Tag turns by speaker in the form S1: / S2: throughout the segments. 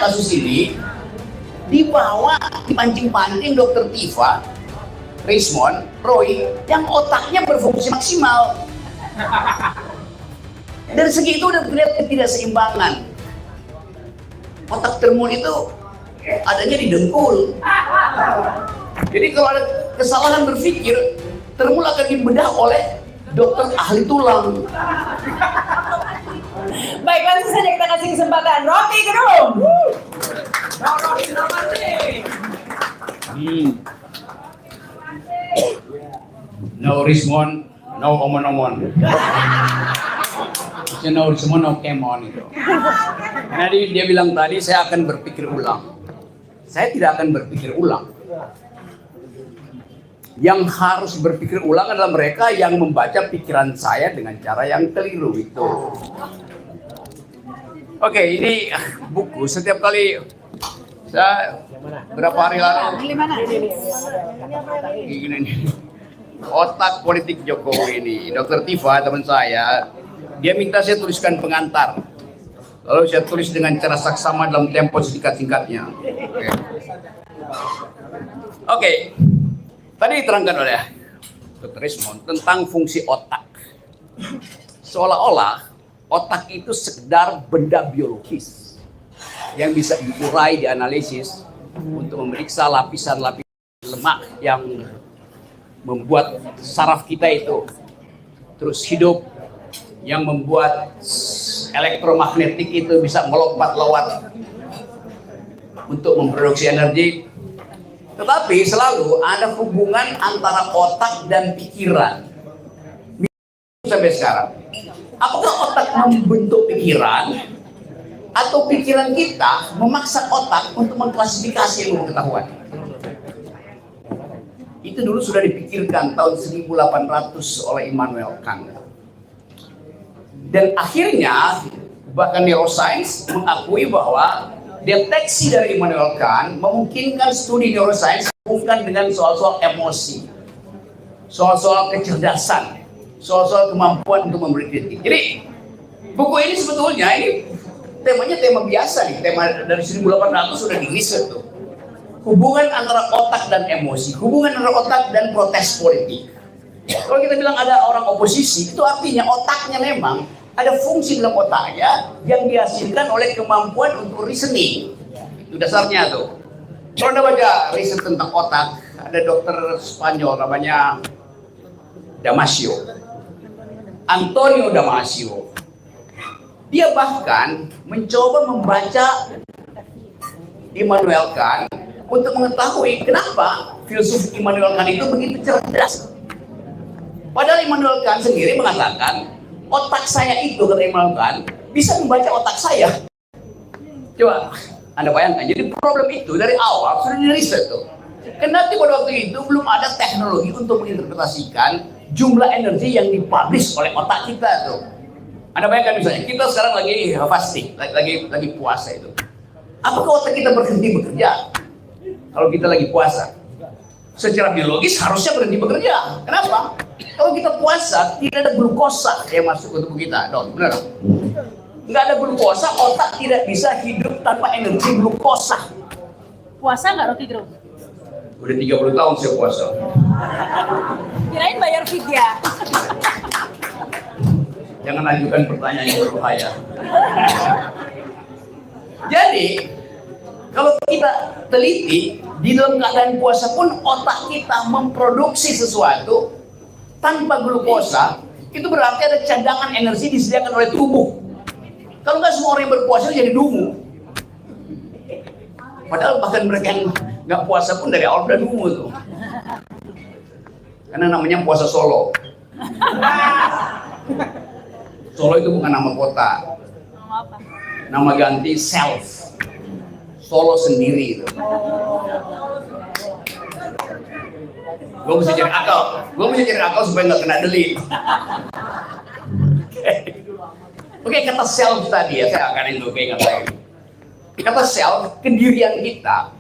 S1: kasus ini dibawa, dipancing-pancing dokter Tifa, Rismond, Roy, yang otaknya berfungsi maksimal. Dari segi itu udah terlihat ketidakseimbangan. Otak Termun itu adanya di dengkul. Jadi kalau ada kesalahan berpikir, Termun akan dibedah oleh dokter ahli tulang.
S2: Baik, langsung saja kita kasih kesempatan Rocky Gerung.
S1: No Rismond, no omon-omon. No Rismond, no kemon itu. Jadi dia bilang tadi saya akan berpikir ulang. Saya tidak akan berpikir ulang. Yang harus berpikir ulang adalah mereka yang membaca pikiran saya dengan cara yang keliru itu. Oke, ini buku setiap kali saya berapa hari lalu gini nih, otak politik Jokowi ini, Dr. Tifa teman saya, dia minta saya tuliskan pengantar. Lalu saya tulis dengan cara saksama dalam tempo singkat-singkatnya. Oke. Tadi diterangkan oleh Dr. Rismond tentang fungsi otak. Seolah-olah otak itu sekedar benda biologis yang bisa diurai, dianalisis untuk memeriksa lapisan-lapisan lemak yang membuat saraf kita itu terus hidup, yang membuat elektromagnetik itu bisa melompat-lewat untuk memproduksi energi. Tetapi selalu ada hubungan antara otak dan pikiran. Sampai sekarang, apakah otak membentuk pikiran atau pikiran kita memaksa otak untuk mengklasifikasi ilmu pengetahuan? Itu dulu sudah dipikirkan tahun 1800 oleh Immanuel Kant. Dan akhirnya bahkan neuroscience mengakui bahwa deteksi dari Immanuel Kant memungkinkan studi neuroscience hubungkan dengan soal-soal emosi, soal-soal kecerdasan, soal-soal kemampuan untuk memberi kritik. Jadi buku ini sebetulnya ini temanya tema biasa nih, tema dari 1800 sudah di riset tuh. Hubungan antara otak dan emosi, hubungan antara otak dan protes politik. Kalau kita bilang ada orang oposisi, itu artinya otaknya memang ada fungsi dalam otaknya yang dihasilkan oleh kemampuan untuk reasoning. Itu dasarnya tuh. Kalau Anda baca riset tentang otak, ada dokter Spanyol namanya Damasio, Antonio Damasio. Dia bahkan mencoba membaca Immanuel Kant untuk mengetahui kenapa filsuf Immanuel Kant itu begitu cerdas. Padahal Immanuel Kant sendiri mengatakan otak saya itu, kata Immanuel Kant, bisa membaca otak saya. Coba Anda bayangkan, jadi problem itu dari awal sudah diriset tuh. Kendati pada waktu itu belum ada teknologi untuk menginterpretasikan jumlah energi yang dipublish oleh otak kita tuh. Anda bayangkan misalnya, kita sekarang lagi fasting, lagi puasa itu. Apakah otak kita berhenti bekerja? Kalau kita lagi puasa, secara biologis harusnya berhenti bekerja. Kenapa? Kalau kita puasa, tidak ada glukosa yang masuk ke tubuh kita. Dong, benar? Nggak ada glukosa, otak tidak bisa hidup tanpa energi glukosa.
S2: Puasa nggak Rocky Gerung?
S1: Udah 30 tahun saya puasa.
S2: Kirain bayar fidya.
S1: Jangan ajukan pertanyaan yang berbahaya. Jadi, kalau kita teliti, di dalam keadaan puasa pun otak kita memproduksi sesuatu tanpa glukosa, itu berarti ada cadangan energi disediakan oleh tubuh. Kalau nggak semua orang yang berpuasa jadi dungu. Padahal bahkan mereka yang nggak puasa pun dari awal udah dungu tuh. Karena namanya puasa Solo. Solo itu bukan nama kota.
S2: Nama apa?
S1: Nama ganti self. Solo sendiri itu. Gue mesti cari akal supaya nggak kena delik. Oke, kata self tadi ya, saya akan itu ingat lagi. Kata self, kedirian kita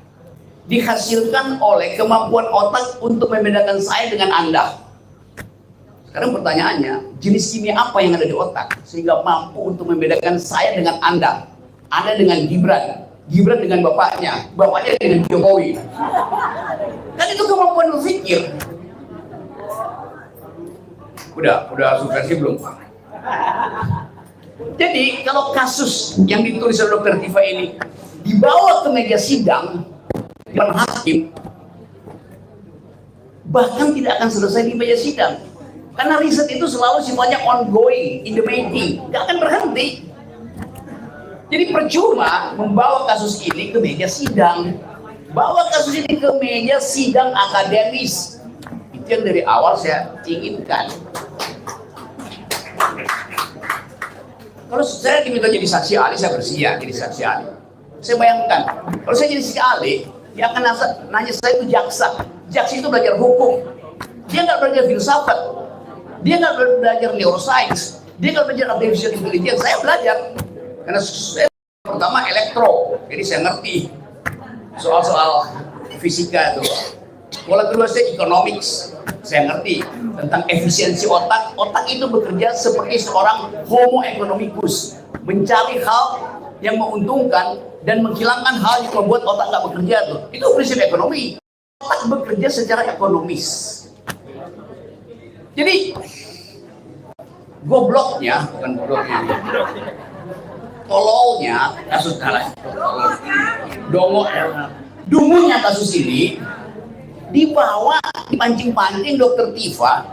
S1: dihasilkan oleh kemampuan otak untuk membedakan saya dengan Anda. Sekarang pertanyaannya, jenis kimia apa yang ada di otak sehingga mampu untuk membedakan saya dengan Anda dengan Gibran, Gibran dengan bapaknya dengan Jokowi. Kan itu kemampuan berpikir. Udah substansi belum? Jadi kalau kasus yang ditulis oleh Dr. Tifa ini dibawa ke meja sidang depan hakim, bahkan tidak akan selesai di meja sidang, karena riset itu selalu sifatnya ongoing, in the making, nggak akan berhenti. Jadi percuma membawa kasus ini ke meja sidang, bawa kasus ini ke meja sidang akademis. Itu yang dari awal saya inginkan. Kalau saya diminta jadi saksi ahli, saya bersedia jadi saksi ahli. Saya bayangkan, kalau saya jadi saksi ahli, dia akan nanya saya itu jaksa. Jaksa itu belajar hukum. Dia nggak belajar filsafat. Dia nggak belajar neuroscience. Dia nggak belajar artificial intelligence. Saya belajar. Karena saya pertama elektro, jadi saya ngerti soal-soal fisika itu. Pola kedua saya economics, saya ngerti tentang efisiensi otak. Otak itu bekerja seperti seorang homo economicus, mencari hal yang menguntungkan dan menghilangkan hal yang membuat otak nggak bekerja tuh. Itu prinsip ekonomi. Otak bekerja secara ekonomis. Jadi gobloknya, bukan gobloknya, tololnya kasus kalah, dungunya kasus ini dibawa, dipancing-pancing Dr. Tifa,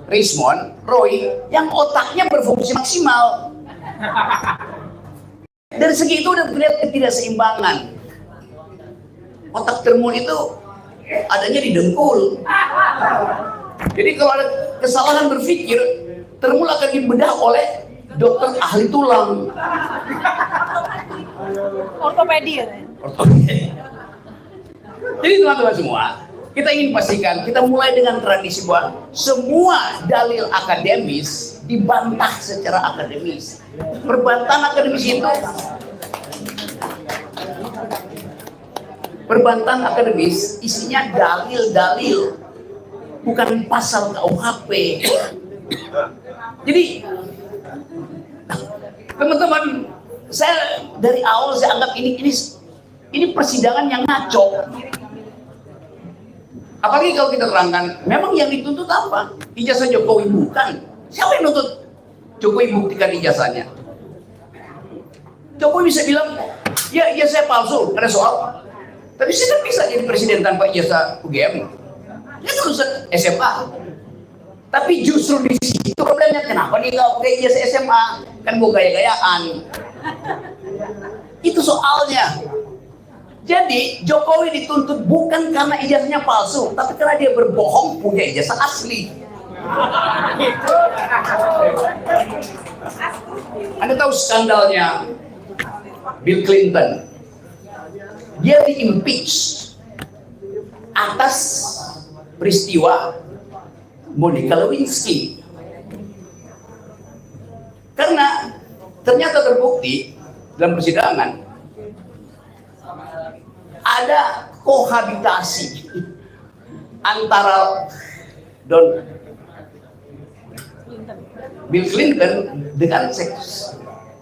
S1: Rismon, Roy, yang otaknya berfungsi maksimal. Dari segi itu udah terlihat ketidakseimbangan. Otak termun itu adanya di dengkul. Jadi kalau ada kesalahan berpikir, termul akan dibedah oleh dokter ahli tulang.
S2: Ortopedi ya?
S1: Jadi teman-teman semua, kita ingin pastikan, kita mulai dengan tradisi bahwa semua dalil akademis dibantah secara akademis. Perbantahan akademis itu, perbantahan akademis isinya dalil-dalil, bukan pasal KUHP. Jadi teman-teman, saya dari awal saya anggap ini persidangan yang ngaco. Apalagi kalau kita terangkan, memang yang dituntut apa? Ijazah Jokowi bukan. Siapa yang nuntut Jokowi buktikan ijazahnya? Jokowi bisa bilang, ya saya palsu, ada soal. Tapi saya kan bisa jadi presiden tanpa ijazah UGM. Dia lulusan SMA. Tapi justru di situ problemnya, kenapa dia nggak pakai ijazah SMA? Kan gue gaya-gayaan. Itu soalnya. Jadi Jokowi dituntut bukan karena ijazahnya palsu, tapi karena dia berbohong punya ijazah asli. Anda tahu skandalnya Bill Clinton? Dia di-impeach atas peristiwa Monica Lewinsky. Karena ternyata terbukti dalam persidangan ada kohabitasi antara Bill Clinton dengan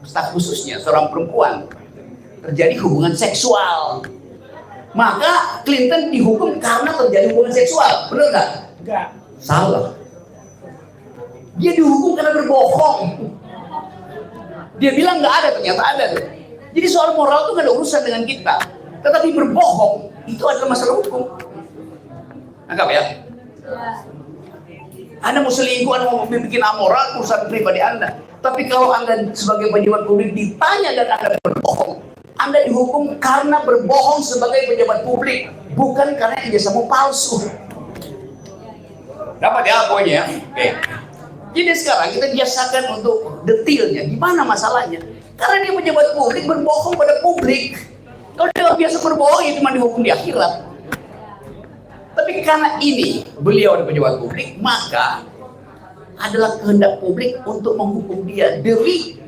S1: staf khususnya, seorang perempuan. Terjadi hubungan seksual. Maka Clinton dihukum karena terjadi hubungan seksual. Benar nggak? Enggak. Salah. Dia dihukum karena berbohong. Dia bilang nggak ada, ternyata ada. Jadi soal moral itu nggak ada urusan dengan kita. Tetapi berbohong itu adalah masalah hukum. Anggap ya. Anda mau selingkuh, Anda mau bikin amoral, urusan pribadi Anda. Tapi kalau Anda sebagai pejabat publik ditanya dan Anda berbohong, Anda dihukum karena berbohong sebagai pejabat publik, bukan karena ijazahmu palsu. Dapat ya poinnya? Oke. Jadi sekarang kita biasakan untuk detailnya, gimana masalahnya? Karena dia pejabat publik berbohong pada publik. Kalau dia biasa berbohong, itu cuma dihukum di akhirat. Tapi karena ini beliau adalah pejabat publik, maka adalah kehendak publik untuk menghukum dia demi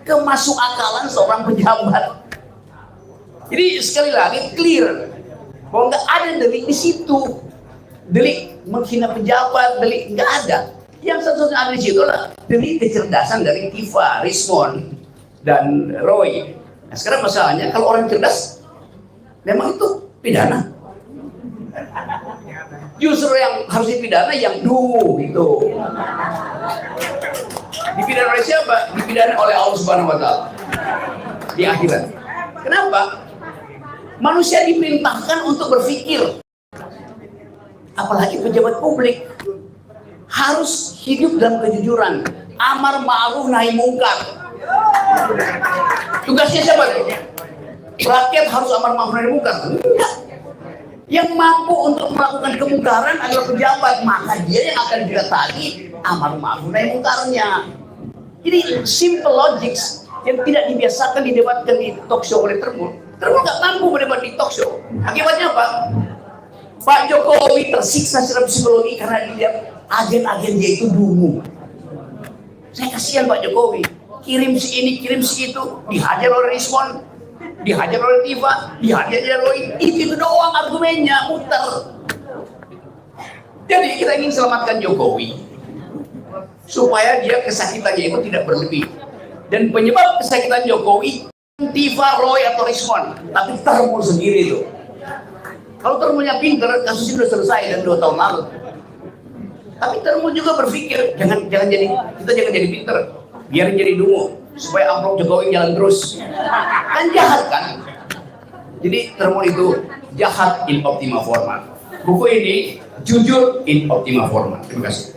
S1: kemasukakalan seorang pejabat. Jadi sekali lagi clear bahwa nggak ada delik di situ, delik menghina pejabat, delik nggak ada. Yang satu-satunya ada di situ adalah delik kecerdasan dari Tifa, Rismon, dan Roy. Nah, sekarang masalahnya kalau orang cerdas, memang itu pidana. Justru yang harus dipidana yang gitu. Dipidana oleh siapa? Dipidana oleh Allah Subhanahu wa Ta'ala di akhirat. Kenapa? Manusia diperintahkan untuk berpikir, apalagi pejabat publik harus hidup dalam kejujuran, amar ma'ruf nahi mungkar. Tugasnya siapa tuh? Rakyat harus amar ma'ruf nahi mungkar? Enggak. Yang mampu untuk melakukan kemungkaran adalah pejabat, maka dia yang akan didatangi amar ma'ruf nahi mungkarnya. Jadi simple logics yang tidak dibiasakan didebatkan di talk show oleh Termul. Termul nggak mampu berdebat di talk show. Akibatnya apa? Pak Jokowi tersiksa secara psikologi karena dia agen-agen dia itu dungu. Saya kasihan Pak Jokowi, kirim si ini, kirim si itu, dihajar oleh Rizwan, dihajar oleh Tifa, dihajar oleh itu doang argumennya, muter. Jadi kita ingin selamatkan Jokowi supaya dia kesakitannya itu tidak berlebih. Dan penyebab kesakitan Jokowi Tifa, Roy atau Rizwan, tapi Termul sendiri tuh. Kalau Termulnya pinter, kasus ini sudah selesai dan 2 tahun lalu. Tapi Termul juga berpikir, kita jangan jadi pinter, biarin jadi dungu, supaya amplop Jokowi jalan terus. Kan jahat kan? Jadi Termul itu jahat in optima forma. Buku ini jujur in optima forma. Terima kasih.